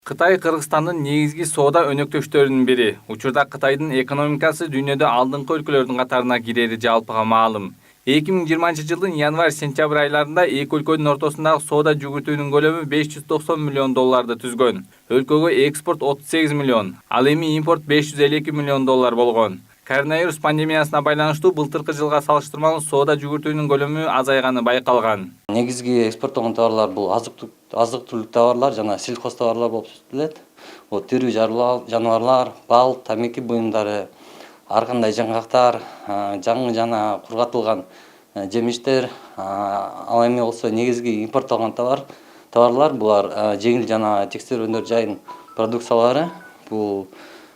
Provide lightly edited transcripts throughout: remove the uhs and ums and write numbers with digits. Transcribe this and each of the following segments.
Кытай Кыргызстандын негизги соода өнөктөштөрүнүн бири. Учурда Кытайдын экономикасы дүйнөдө алдыңкы өлкөлөрдүн катарына кирери жалпыга маалым. 2020 жылдын январь-сентябрь айларында эки өлкөнүн ортосундагы соода жүгүртүүнүн көлөмү $590 миллион түзгөн. Өлкөгө экспорт 38 миллион, ал эми импорт $552 миллион болгон. Коронавирус пандемиясына байланыштуу былтыркы жылга салыштырмалуу соода жүгүртүүнүн көлөмү азайганы байкалган. Негизги экспорттогон товарлар бул азык-түлүк товарлар жана сельхоз товарлар болуп эсептелет. Тирүү жаныбарлар, бал, тамеки буюмдары, ар кандай жаңгактар, жаңы жана кургатылган жемиштер, ал эми болсо негизги импорттолгон товарлар булар жеңил жана текстиль өнөр жайын продукциялары. Бул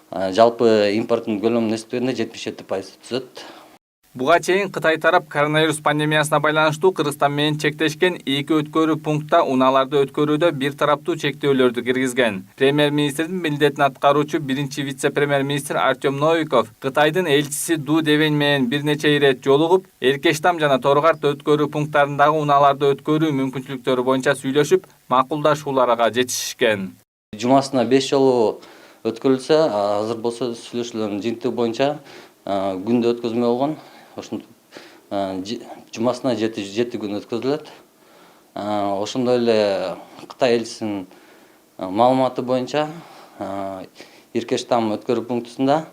жалпы импорттун көлөмүнүн эсептегенде 77% түзөт. Буга чейин Кытай тарап коронавирус пандемиясына байланыштуу Кыргызстан менен чектешкен эки өткөрүү пунктта унааларды өткөрүүдө бир тараптуу чектөөлөрдү киргизген. Премьер-министрдин милдетин аткаруучу биринчи вице-премьер-министр Артем Новиков Кытайдын элчиси Ду Девень менен бир нече ирет жолугуп, Эркештам жана Торгарт өткөрүү пункттарындагы унааларды өткөрүү мүмкүнчүлүктөрү боюнча сүйлөшүп, макулдашууларга жетишишкен. Жумасына 5 жолу өткөрүлсө, азыр болсо сүйлөшүүлөрдүн жыйынтыгы боюнча күндө өткөзмө болгон. Ошентип жумасына 7 күн өткөзүлөт. Ошондой эле Кытай элчисинин маалыматы боюнча Эркештам өткөрүү пунктусунда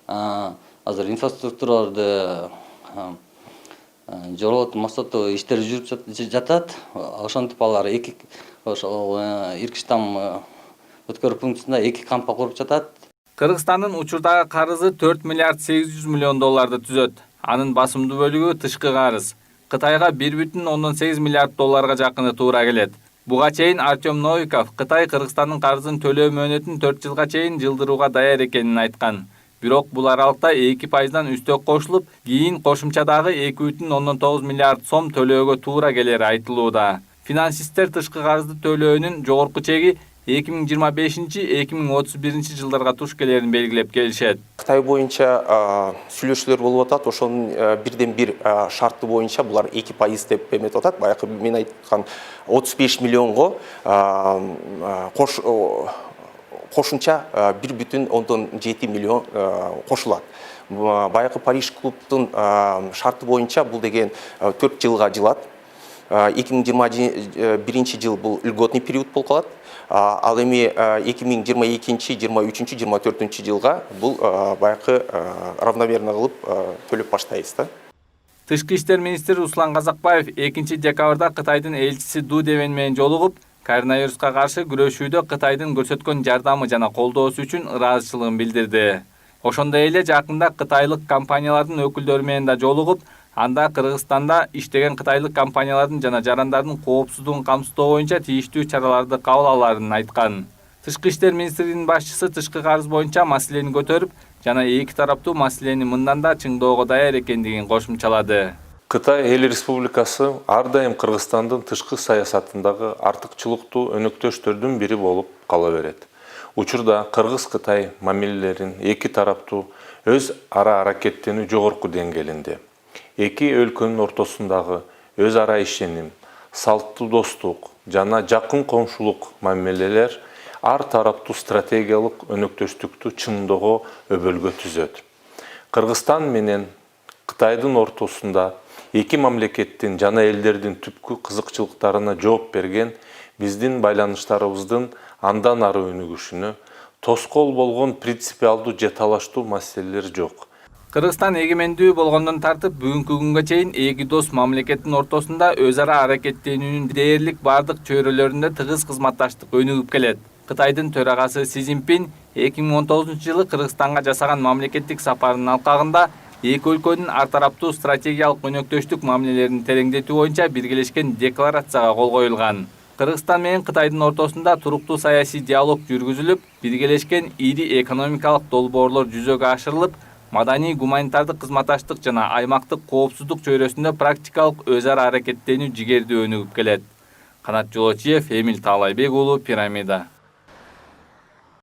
азыр инфраструктураларды жолотуу, мостотуу иштери жүрүп жатат. Ошентип алар Эркештам өткөрүү пунктусунда 2 кампа куруп жатат. Кыргызстандын учурдагы карызы $4 миллиард 800 миллион түзөт. Анын басымдуу бөлүгү тышкы карыз. Кытайга $1,8 миллиард жакыны туура келет. Буга чейин Артем Новиков Кытай Кыргызстандын карызын төлөө мөөнөтүн 4 жылга чейин жылдырууга даяр экенин айткан. Бирок бул аралыкта 2%дан үстөк кошулуп, кийин кошумчадагы $2,9 миллиард төлөөгө туура келери айтылууда. Финансисттер тышкы карызды төлөөнүн жогорку чеги 2025-2031 жылдарга туш келерин белгилеп келишет. Кытай боюнча сүйлөшүүлөр болуп атат. Ошонун бирден бир шарты боюнча булар 2% деп эметип атат. Баягы мен айткан 35 миллионго кошумча 1,7 миллион кошулат. Баягы Париж клубтун шарты боюнча бул деген 4 жылга жылат. 2021 жыл бул льготный период болуп калат. Ал эми 2022, 23, 24 жылга бул баягы равномерно кылып төлөп баштайбыз да. Тышкы иштер министри Руслан Казакбаев 2 декабрда Кытайдын элчиси Ду Девень менен жолугуп, коронавируска каршы күрөшүүдө Кытайдын көрсөткөн жардамы жана колдоосу үчүн ыраазычылыгын билдирди. Ошондой эле жакында кытайлык компаниялардын өкүлдөрү менен да жолугуп, анда Кыргызстанда иштеген кытайлык компаниялардын жана жарандардын коопсуздугун камсыздоо боюнча тийиштүү чараларды кабыл аларын айткан. Тышкы иштер министринин башчысы тышкы карыз боюнча маселени көтөрүп, жана эки тараптуу маселени мындан да чыңдоого даяр экендигин кошумчалады. Кытай эл республикасы ар дайым Кыргызстандын тышкы саясатындагы артыкчылыктуу өнөктөштөрдүн бири болуп кала берет. Учурда Кыргыз-Кытай мамилелерин эки тараптуу өз ара аракеттенүү жогорку деңгээлинде. Эки өлкөнүн ортосундагы өз ара ишеним, салттуу достук жана жакын коңшулук мамилелер ар тараптуу стратегиялык өнөктөштүктү чыңдоого өбөлгө түзөт. Кыргызстан менен Кытайдын ортосунда эки мамлекеттин жана элдердин түпкү кызыкчылыктарына жооп берген биздин байланыштарыбыздын андан ары өнүгүшүнө тоскоол болгон принципиалдуу же талаштуу маселелер жок. Кыргызстан эгемендүү болгондон тартып бүгүнкү күнгө чейин эки дос мамлекеттин ортосунда өз ара аракеттенүүнүн дээрлик бардык чөйрөлөрүндө тыгыз кызматташтык өнүгүп келет. Кытайдын төрагасы Си Цзиньпин 2019 жылы Кыргызстанга жасаган мамлекеттик сапарынын алкагында эки өлкөнүн ар тараптуу стратегиялык өнөктөштүк мамилелерин тереңдетүү боюнча биргелешкен декларацияга кол коюлган. Кыргызстан менен Кытайдын ортосунда туруктуу саясий диалог жүргүзүлүп, биргелешкен ири экономикалык долбоорлор жүзөгө ашырылып, маданий гуманитардык кызматташтык жана аймактык коопсуздук чөйрөсүндө практикалык өз ара аракеттенүү жигердүү өнүгүп келет. Канат Жолочиев, Эмил Таалайбек уулу, Пирамида.